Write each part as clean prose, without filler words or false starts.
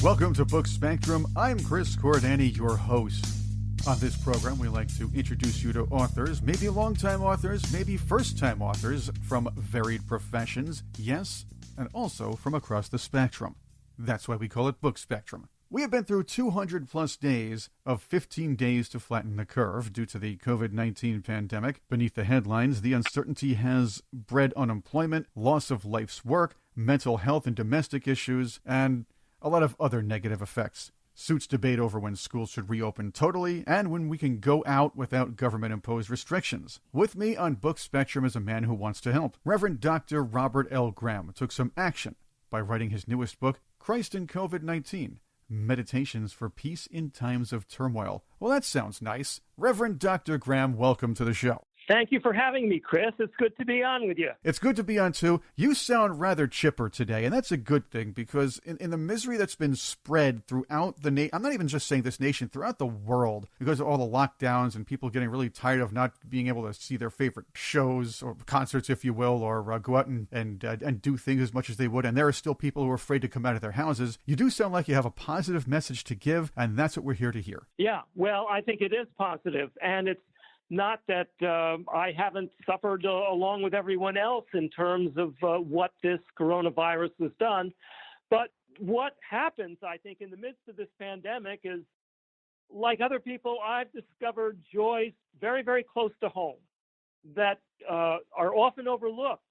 Welcome to Book Spectrum. I'm Chris Cordani, your host. On this program, we like to introduce you to authors, maybe longtime authors, maybe first-time authors from varied professions, yes, and also from across the spectrum. That's why we call it Book Spectrum. We have been through 200-plus days of 15 days to flatten the curve due to the COVID-19 pandemic. Beneath the headlines, the uncertainty has bred unemployment, loss of life's work, mental health and domestic issues, and a lot of other negative effects. Suits debate over when schools should reopen totally and when we can go out without government-imposed restrictions. With me on Book Spectrum is a man who wants to help. Reverend Dr. Robert L. Graham took some action by writing his newest book, Christ in COVID-19, Meditations for Peace in Times of Turmoil. Well, that sounds nice. Reverend Dr. Graham, welcome to the show. Thank you for having me, Chris. It's good to be on with you. It's good to be on, too. You sound rather chipper today, and that's a good thing, because in the misery that's been spread throughout the I'm not even just saying this nation, throughout the world, because of all the lockdowns and people getting really tired of not being able to see their favorite shows or concerts, if you will, or go out and do things as much as they would, and there are still people who are afraid to come out of their houses. You do sound like you have a positive message to give, and that's what we're here to hear. Yeah, well, I think it is positive, and it's not that I haven't suffered along with everyone else in terms of what this coronavirus has done. But what happens, I think, in the midst of this pandemic is, like other people, I've discovered joys very, very close to home that are often overlooked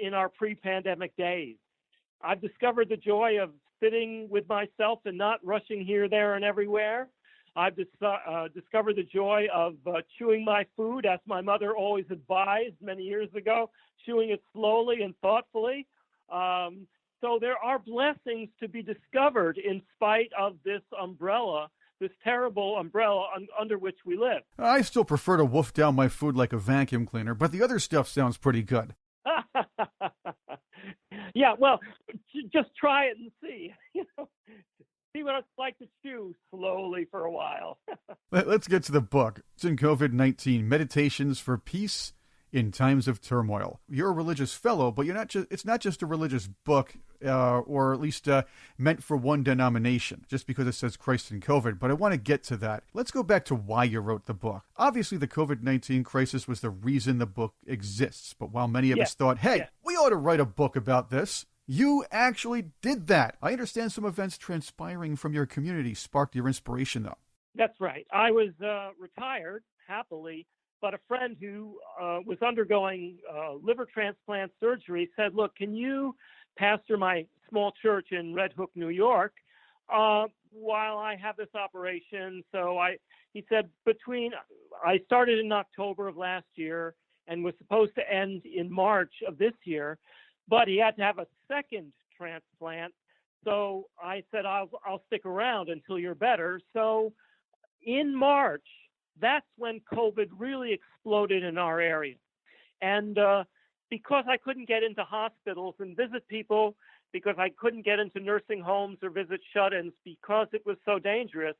in our pre-pandemic days. I've discovered the joy of sitting with myself and not rushing here, there, and everywhere. I've discovered the joy of chewing my food, as my mother always advised many years ago, chewing it slowly and thoughtfully. So there are blessings to be discovered in spite of this umbrella, this terrible umbrella under which we live. I still prefer to wolf down my food like a vacuum cleaner, but the other stuff sounds pretty good. Yeah, well, just try it and see. See what it's like to chew slowly for a while. Let's get to the book. It's in COVID-19, Meditations for Peace in Times of Turmoil. You're a religious fellow, but it's not just a religious book, or at least meant for one denomination, just because it says Christ in COVID. But I want to get to that. Let's go back to why you wrote the book. Obviously, the COVID-19 crisis was the reason the book exists. But while many of us thought, hey, we ought to write a book about this, you actually did that. I understand some events transpiring from your community sparked your inspiration, though. That's right. I was retired, happily, but a friend who was undergoing liver transplant surgery said, look, can you pastor my small church in Red Hook, New York, while I have this operation? So he said, I started in October of last year and was supposed to end in March of this year, but he had to have a second transplant. So I said, I'll stick around until you're better. So in March, that's when COVID really exploded in our area. And because I couldn't get into hospitals and visit people, because I couldn't get into nursing homes or visit shut-ins because it was so dangerous,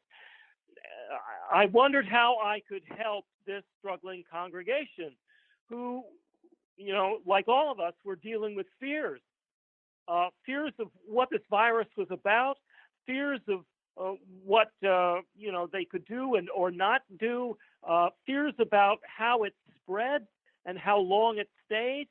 I wondered how I could help this struggling congregation who, like all of us, were dealing with fears of what this virus was about, fears of what they could do or not do, fears about how it spread and how long it stayed.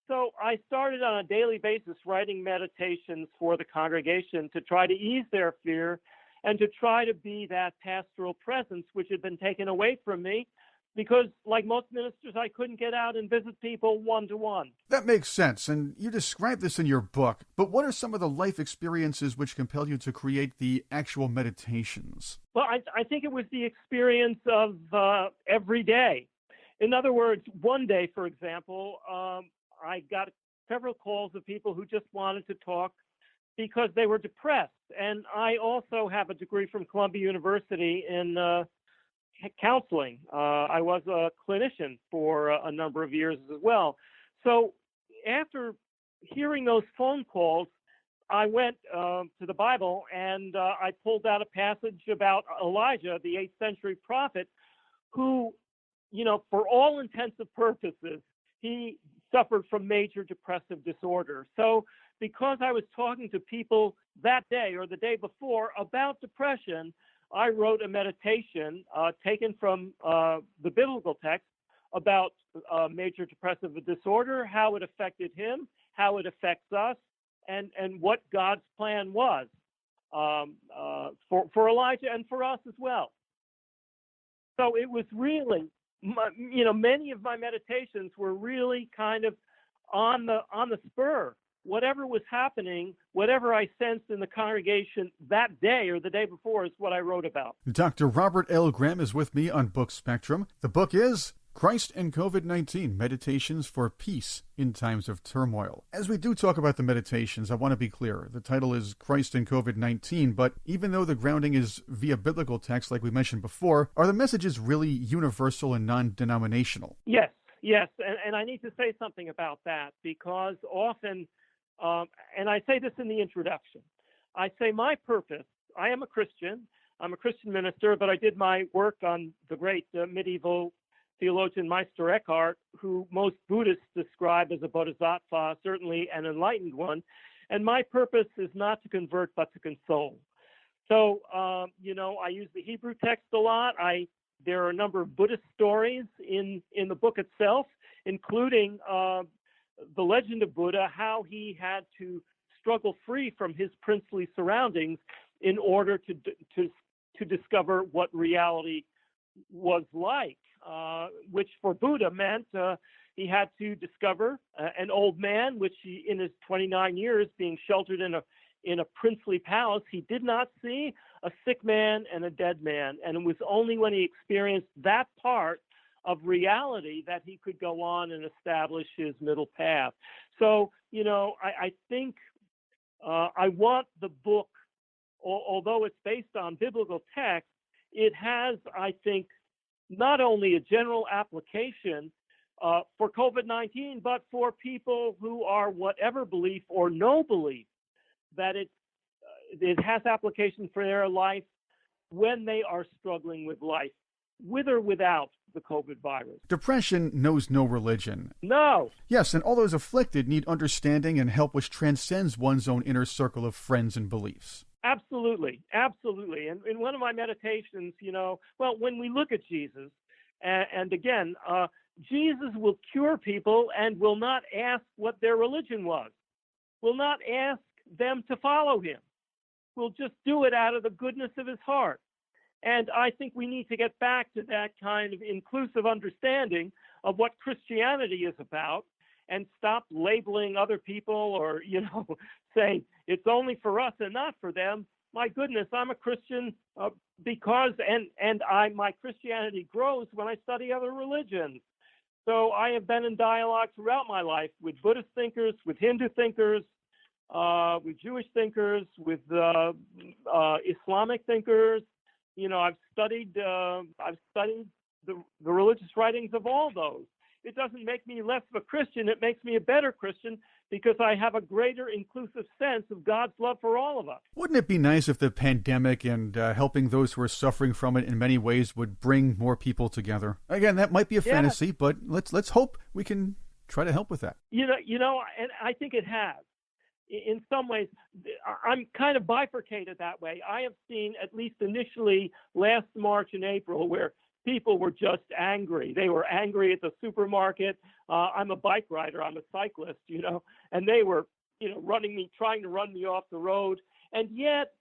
So I started on a daily basis writing meditations for the congregation to try to ease their fear and to try to be that pastoral presence which had been taken away from me, because like most ministers, I couldn't get out and visit people one-to-one. That makes sense, and you describe this in your book, but what are some of the life experiences which compelled you to create the actual meditations? Well, I think it was the experience of every day. In other words, one day, for example, I got several calls of people who just wanted to talk because they were depressed. And I also have a degree from Columbia University in counseling. I was a clinician for a number of years as well. So after hearing those phone calls, I went to the Bible and I pulled out a passage about Elijah, the 8th century prophet, who, for all intents and purposes, he suffered from major depressive disorder. So because I was talking to people that day or the day before about depression, I wrote a meditation taken from the biblical text about major depressive disorder, how it affected him, how it affects us, and what God's plan was for Elijah and for us as well. So it was really, many of my meditations were really kind of on the spur. Whatever was happening, whatever I sensed in the congregation that day or the day before is what I wrote about. Dr. Robert L. Graham is with me on Book Spectrum. The book is Christ and COVID-19, Meditations for Peace in Times of Turmoil. As we do talk about the meditations, I want to be clear. The title is Christ and COVID-19, but even though the grounding is via biblical text, like we mentioned before, are the messages really universal and non-denominational? Yes, and I need to say something about that because often, and I say this in the introduction, I say my purpose, I am a Christian, I'm a Christian minister, but I did my work on the great medieval theologian Meister Eckhart, who most Buddhists describe as a bodhisattva, certainly an enlightened one. And my purpose is not to convert, but to console. So, I use the Hebrew text a lot. There are a number of Buddhist stories in the book itself, including the legend of Buddha, how he had to struggle free from his princely surroundings in order to discover what reality was like. Which for Buddha meant he had to discover an old man, which he, in his 29 years being sheltered in a princely palace, he did not see a sick man and a dead man. And it was only when he experienced that part of reality that he could go on and establish his middle path. So, I think I want the book, although it's based on biblical text, it has, I think, not only a general application for COVID-19, but for people who are whatever belief or no belief, that it has application for their life when they are struggling with life, with or without the COVID virus. Depression knows no religion. No. Yes, and all those afflicted need understanding and help which transcends one's own inner circle of friends and beliefs. Absolutely. And in one of my meditations, when we look at Jesus, and again, Jesus will cure people and will not ask what their religion was, will not ask them to follow him, will just do it out of the goodness of his heart. And I think we need to get back to that kind of inclusive understanding of what Christianity is about, and stop labeling other people or, saying it's only for us and not for them. My goodness, I'm a Christian because my Christianity grows when I study other religions. So I have been in dialogue throughout my life with Buddhist thinkers, with Hindu thinkers, with Jewish thinkers, with Islamic thinkers. I've studied the religious writings of all those. It doesn't make me less of a Christian. It makes me a better Christian because I have a greater inclusive sense of God's love for all of us. Wouldn't it be nice if the pandemic and helping those who are suffering from it in many ways would bring more people together? Again, that might be a fantasy, but let's hope we can try to help with that. And I think it has. In some ways, I'm kind of bifurcated that way. I have seen, at least initially last March and April, where people were just angry. They were angry at the supermarket. I'm a bike rider. I'm a cyclist, and they were, trying to run me off the road. And yet,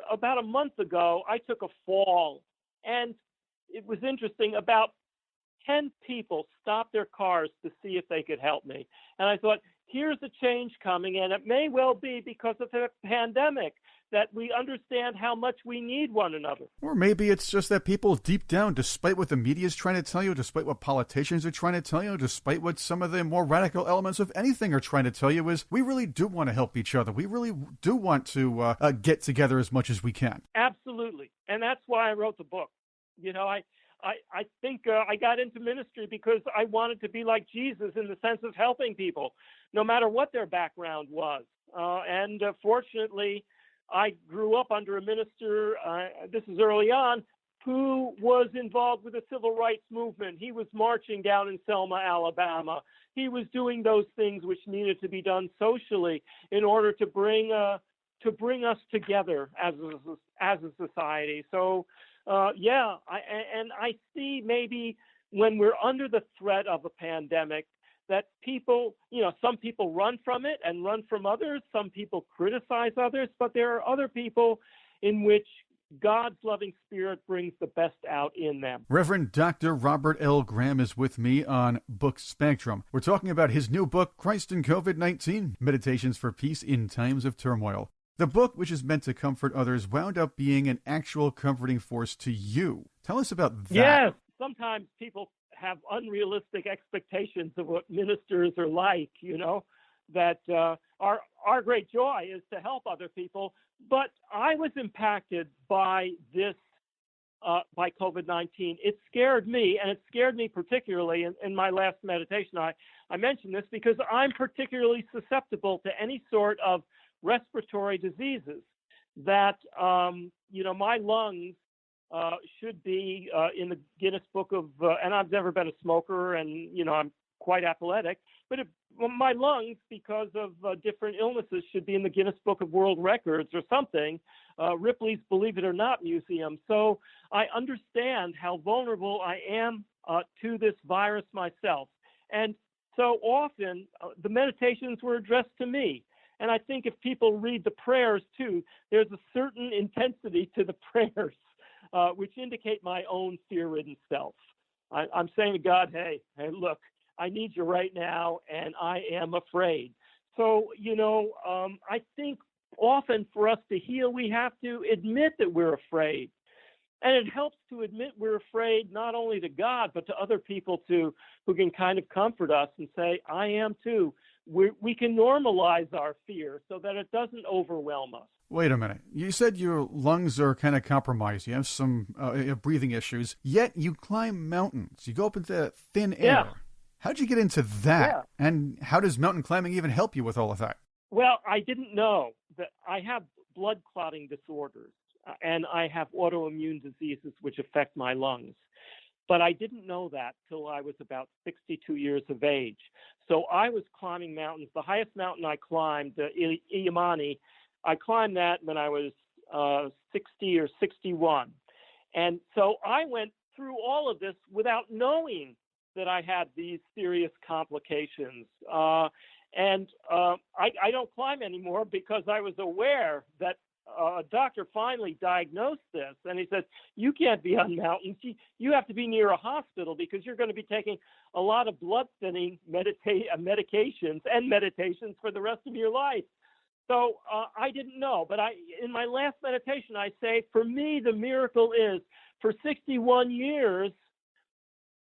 about a month ago, I took a fall. And it was interesting. About 10 people stopped their cars to see if they could help me. And I thought, here's a change coming, and it may well be because of the pandemic that we understand how much we need one another. Or maybe it's just that people deep down, despite what the media is trying to tell you, despite what politicians are trying to tell you, despite what some of the more radical elements of anything are trying to tell you, is we really do want to help each other. We really do want to get together as much as we can. Absolutely. And that's why I wrote the book. I think I got into ministry because I wanted to be like Jesus in the sense of helping people, no matter what their background was. Fortunately, I grew up under a minister, this is early on, who was involved with the civil rights movement. He was marching down in Selma, Alabama. He was doing those things which needed to be done socially in order to bring us together as a society. So, I see maybe when we're under the threat of a pandemic, that people, some people run from it and run from others. Some people criticize others, but there are other people in which God's loving spirit brings the best out in them. Reverend Dr. Robert L. Graham is with me on Book Spectrum. We're talking about his new book, Christ in COVID-19, Meditations for Peace in Times of Turmoil. The book, which is meant to comfort others, wound up being an actual comforting force to you. Tell us about that. Yes, sometimes people have unrealistic expectations of what ministers are like, that our great joy is to help other people. But I was impacted by this, by COVID-19. It scared me, and it scared me particularly in my last meditation. I mentioned this because I'm particularly susceptible to any sort of respiratory diseases that, my lungs should be in the Guinness Book of, and I've never been a smoker, and, I'm quite athletic, but my lungs, because of different illnesses, should be in the Guinness Book of World Records or something, Ripley's Believe It or Not Museum. So I understand how vulnerable I am to this virus myself. And so often the meditations were addressed to me. And I think if people read the prayers too, there's a certain intensity to the prayers, which indicate my own fear-ridden self. I'm saying to God, hey, look, I need you right now, and I am afraid. So, I think often for us to heal, we have to admit that we're afraid. And it helps to admit we're afraid not only to God, but to other people too, who can kind of comfort us and say, I am too. We can normalize our fear so that it doesn't overwhelm us. Wait a minute. You said your lungs are kind of compromised. You have some breathing issues, yet you climb mountains. You go up into thin air. Yeah. How'd you get into that? Yeah. And how does mountain climbing even help you with all of that? Well, I didn't know that I have blood clotting disorders and I have autoimmune diseases which affect my lungs. But I didn't know that till I was about 62 years of age. So I was climbing mountains. The highest mountain I climbed, the Iamani, I climbed that when I was 60 or 61. And so I went through all of this without knowing that I had these serious complications. I don't climb anymore because I was aware that a doctor finally diagnosed this, and he said, you can't be on mountains. You have to be near a hospital because you're going to be taking a lot of blood thinning medications and meditations for the rest of your life. So I didn't know, but in my last meditation, I say, for me, the miracle is for 61 years,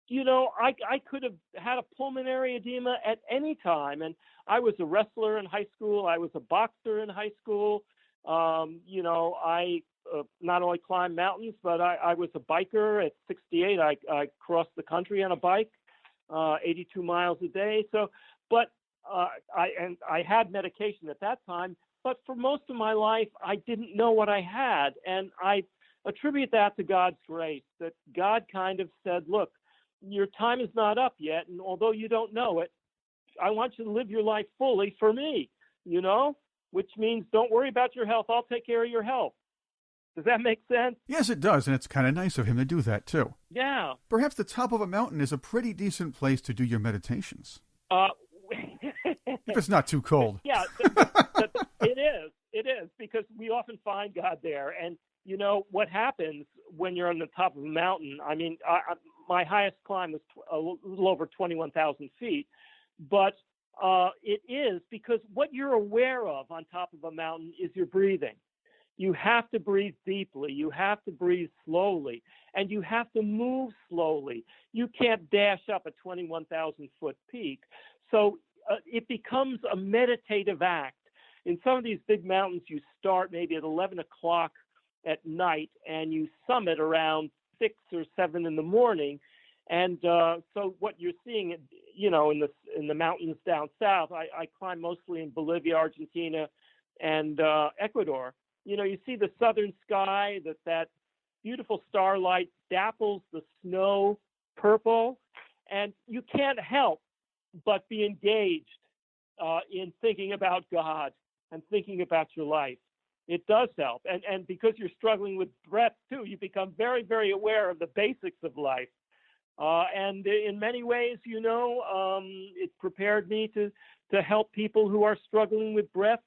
I could have had a pulmonary edema at any time. And I was a wrestler in high school. I was a boxer in high school. I not only climbed mountains, but I was a biker. At 68, I crossed the country on a bike, 82 miles a day. So, but I had medication at that time. But for most of my life, I didn't know what I had. And I attribute that to God's grace, that God kind of said, look, your time is not up yet. And although you don't know it, I want you to live your life fully for me, which means don't worry about your health. I'll take care of your health. Does that make sense? Yes, it does. And it's kind of nice of him to do that, too. Yeah. Perhaps the top of a mountain is a pretty decent place to do your meditations. If it's not too cold. Yeah, it is, because we often find God there. And, what happens when you're on the top of a mountain, I mean, my highest climb was a little over 21,000 feet. But it is because what you're aware of on top of a mountain is your breathing. You have to breathe deeply. You have to breathe slowly. And you have to move slowly. You can't dash up a 21,000-foot peak. So it becomes a meditative act. In some of these big mountains, you start maybe at 11 o'clock at night, and you summit around 6 or 7 in the morning. And so what you're seeing, in the mountains down south, I climb mostly in Bolivia, Argentina, and Ecuador. You see the southern sky, that beautiful starlight dapples the snow purple, and you can't help but be engaged in thinking about God and thinking about your life. It does help. And because you're struggling with breath too, you become very, very aware of the basics of life. And in many ways, it prepared me to help people who are struggling with breath,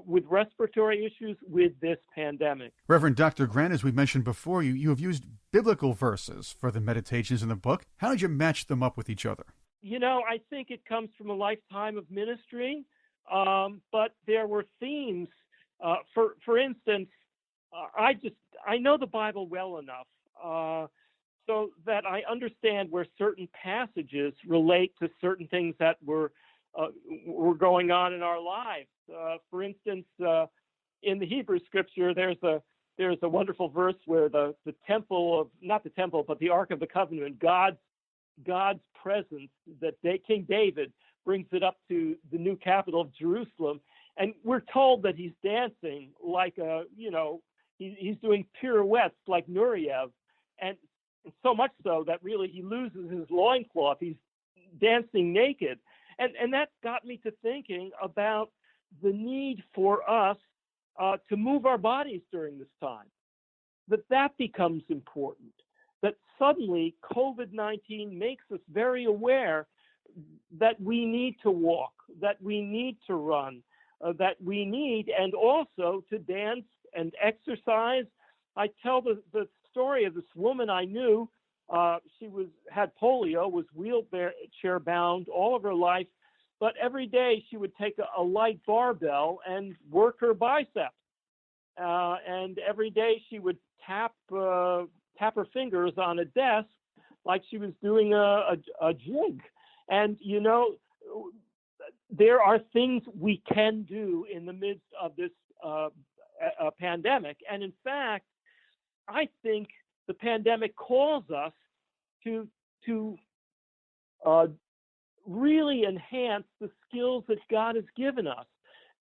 with respiratory issues with this pandemic. Reverend Dr. Grant, as we mentioned before, you have used biblical verses for the meditations in the book. How did you match them up with each other? I think it comes from a lifetime of ministry, but there were themes. For instance, I know the Bible well enough so that I understand where certain passages relate to certain things that were going on in our lives. For instance, in the Hebrew Scripture, there's a wonderful verse where the temple of, not the temple, but the Ark of the Covenant, God's presence, that King David brings it up to the new capital of Jerusalem. And we're told that he's dancing like he's doing pirouettes like Nureyev. And so much so that really he loses his loincloth. He's dancing naked. And that got me to thinking about the need for us to move our bodies during this time, that becomes important, that suddenly COVID-19 makes us very aware that we need to walk, that we need to run, that we need, and also to dance and exercise. I tell the story of this woman I knew. She had polio, was wheelchair bound all of her life, but every day she would take a light barbell and work her biceps. And every day she would tap her fingers on a desk like she was doing a jig. And, there are things we can do in the midst of this pandemic. And in fact, I think the pandemic calls us to really enhance the skills that God has given us,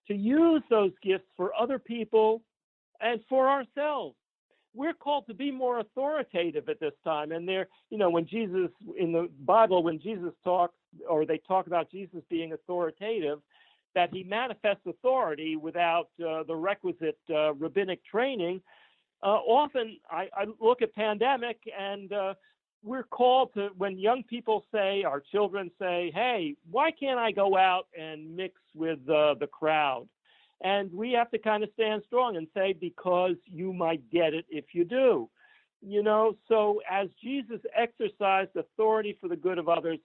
to use those gifts for other people and for ourselves. We're called to be more authoritative at this time. And when Jesus, in the Bible, when Jesus talks, or they talk about Jesus being authoritative, that he manifests authority without the requisite rabbinic training. Often I look at pandemic and we're called to, when young people say, our children say, hey, why can't I go out and mix with the crowd? And we have to kind of stand strong and say, because you might get it if you do. So as Jesus exercised authority for the good of others,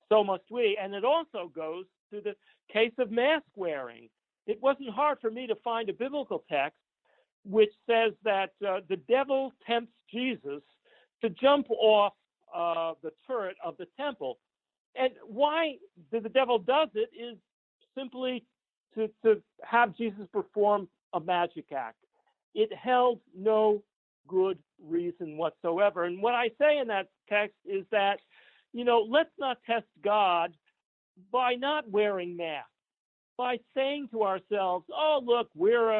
so must we. And it also goes to the case of mask wearing. It wasn't hard for me to find a biblical text which says that the devil tempts Jesus to jump off the turret of the temple. And why the devil does it is simply to have Jesus perform a magic act. It held no good reason whatsoever. And what I say in that text is that, let's not test God by not wearing masks, by saying to ourselves, oh, look, we're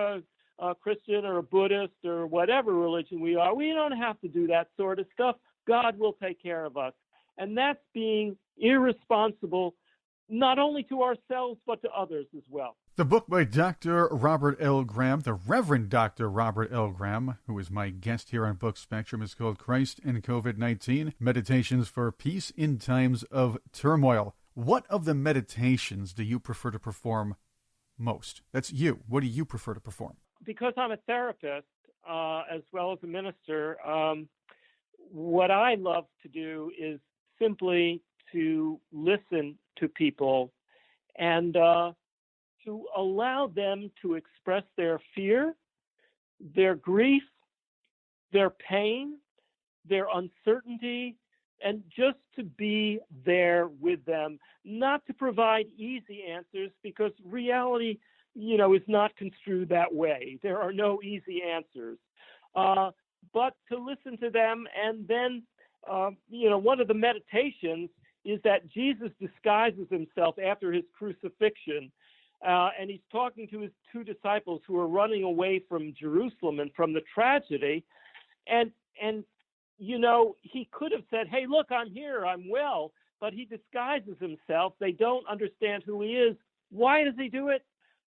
a Christian or a Buddhist or whatever religion we are. We don't have to do that sort of stuff. God will take care of us. And that's being irresponsible, not only to ourselves, but to others as well. The book by Dr. Robert L. Graham, the Reverend Dr. Robert L. Graham, who is my guest here on Book Spectrum, is called Christ and COVID-19, Meditations for Peace in Times of Turmoil. What of the meditations do you prefer to perform most? That's you. What do you prefer to perform? Because I'm a therapist as well as a minister, what I love to do is simply to listen to people and to allow them to express their fear, their grief, their pain, their uncertainty, and just to be there with them, not to provide easy answers, because reality, is not construed that way. There are no easy answers. But to listen to them, and then, one of the meditations is that Jesus disguises himself after his crucifixion, and he's talking to his two disciples who are running away from Jerusalem and from the tragedy, and And he could have said, hey, look, I'm here, I'm well, but he disguises himself. They don't understand who he is. Why does he do it?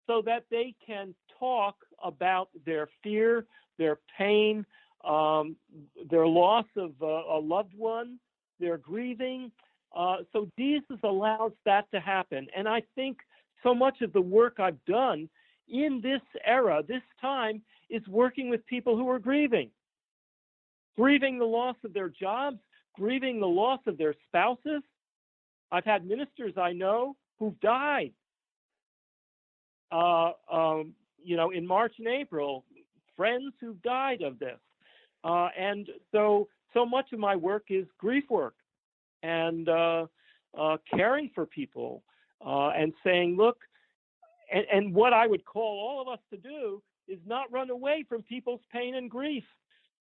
So that they can talk about their fear, their pain, their loss of a loved one, their grieving. So Jesus allows that to happen. And I think so much of the work I've done in this era, this time, is working with people who are grieving the loss of their jobs, grieving the loss of their spouses. I've had ministers I know who've died. In March and April, friends who've died of this. And so much of my work is grief work and caring for people and saying, look, and what I would call all of us to do is not run away from people's pain and grief.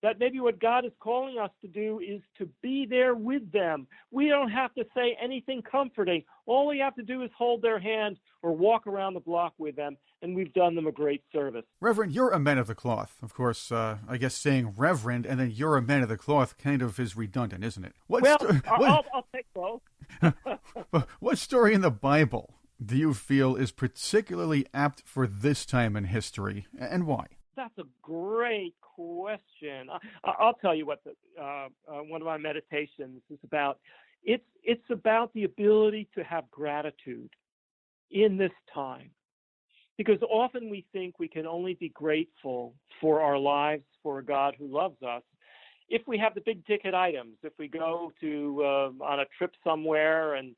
That maybe what God is calling us to do is to be there with them. We don't have to say anything comforting. All we have to do is hold their hand or walk around the block with them, and we've done them a great service. Reverend, you're a man of the cloth. Of course, I guess saying Reverend and then you're a man of the cloth kind of is redundant, isn't it? I'll take both. What story in the Bible do you feel is particularly apt for this time in history, and why? That's a great question. I'll tell you what one of my meditations is about. It's about the ability to have gratitude in this time, because often we think we can only be grateful for our lives, for a God who loves us, if we have the big ticket items. If we go to on a trip somewhere and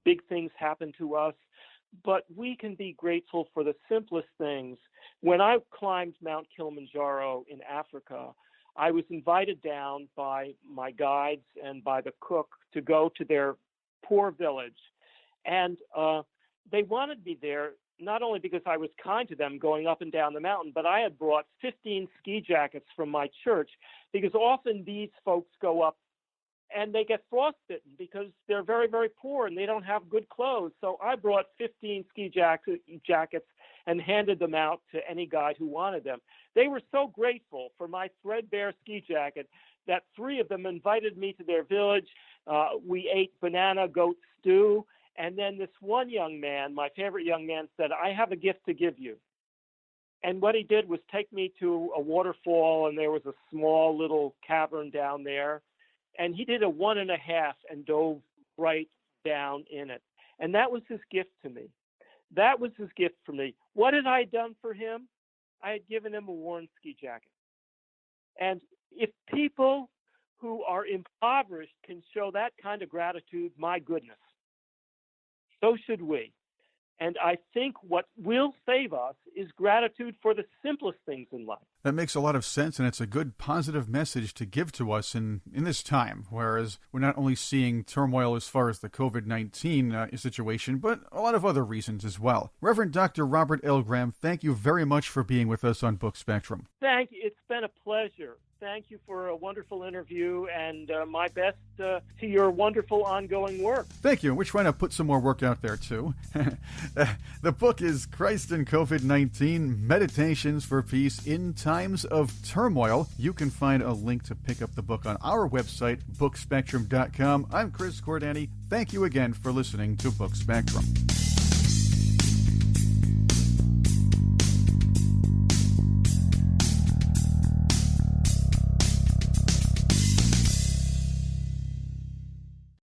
big things happen to us. But we can be grateful for the simplest things. When I climbed Mount Kilimanjaro in Africa, I was invited down by my guides and by the cook to go to their poor village. And they wanted me there not only because I was kind to them going up and down the mountain, but I had brought 15 ski jackets from my church, because often these folks go up and they get frostbitten because they're very, very poor and they don't have good clothes. So I brought 15 ski jackets and handed them out to any guide who wanted them. They were so grateful for my threadbare ski jacket that 3 of them invited me to their village. We ate banana goat stew. And then this one young man, my favorite young man, said, I have a gift to give you. And what he did was take me to a waterfall, and there was a small little cavern down there. And he did a 1.5 and dove right down in it. And that was his gift to me. That was his gift for me. What had I done for him? I had given him a worn ski jacket. And if people who are impoverished can show that kind of gratitude, my goodness, so should we. And I think what will save us is gratitude for the simplest things in life. That makes a lot of sense, and it's a good positive message to give to us in this time, whereas we're not only seeing turmoil as far as the COVID-19 situation, but a lot of other reasons as well. Reverend Dr. Robert L. Graham, thank you very much for being with us on Book Spectrum. Thank you. It's been a pleasure. Thank you for a wonderful interview, and my best to your wonderful ongoing work. Thank you. We're trying to put some more work out there, too. The book is Christ and COVID-19, Meditations for Peace in Times of Turmoil. You can find a link to pick up the book on our website, bookspectrum.com. I'm Chris Cordani. Thank you again for listening to Book Spectrum.